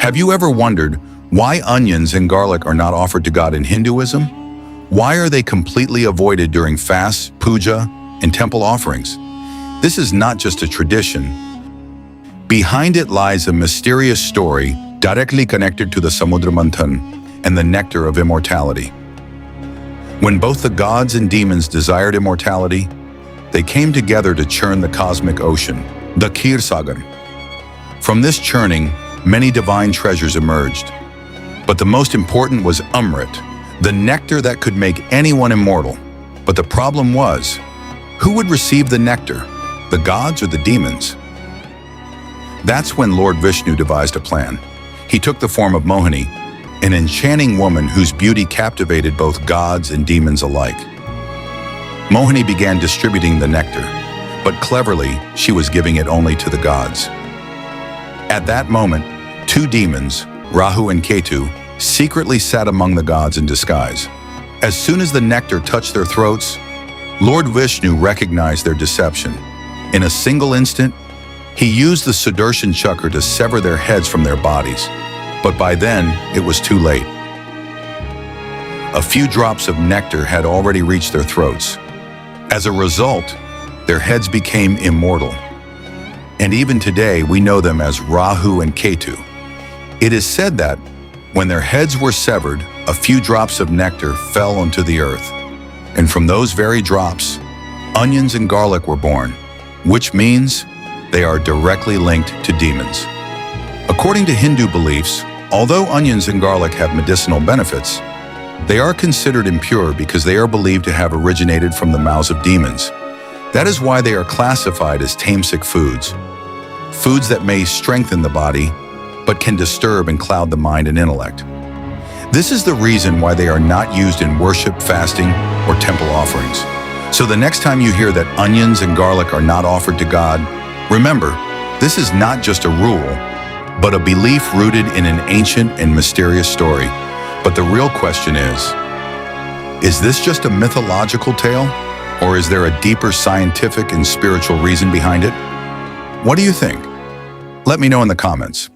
Have you ever wondered why onions and garlic are not offered to God in Hinduism? Why are they completely avoided during fasts, puja, and temple offerings? This is not just a tradition. Behind it lies a mysterious story directly connected to the Samudra Manthan and the nectar of immortality. When both the gods and demons desired immortality, they came together to churn the cosmic ocean, the Kheer Sagar. From this churning, many divine treasures emerged. But the most important was Amrit, the nectar that could make anyone immortal. But the problem was, who would receive the nectar, the gods or the demons? That's when Lord Vishnu devised a plan. He took the form of Mohini, an enchanting woman whose beauty captivated both gods and demons alike. Mohini began distributing the nectar, but cleverly, she was giving it only to the gods. At that moment, two demons, Rahu and Ketu, secretly sat among the gods in disguise. As soon as the nectar touched their throats, Lord Vishnu recognized their deception. In a single instant, he used the Sudarshan Chakra to sever their heads from their bodies. But by then, it was too late. A few drops of nectar had already reached their throats. As a result, their heads became immortal. And even today, we know them as Rahu and Ketu. It is said that when their heads were severed, a few drops of nectar fell onto the earth. And from those very drops, onions and garlic were born, which means they are directly linked to demons. According to Hindu beliefs, although onions and garlic have medicinal benefits, they are considered impure because they are believed to have originated from the mouths of demons. That is why they are classified as tamasic foods, foods that may strengthen the body, but can disturb and cloud the mind and intellect. This is the reason why they are not used in worship, fasting, or temple offerings. So the next time you hear that onions and garlic are not offered to God, remember, this is not just a rule, but a belief rooted in an ancient and mysterious story. But the real question is this just a mythological tale? Or is there a deeper scientific and spiritual reason behind it? What do you think? Let me know in the comments.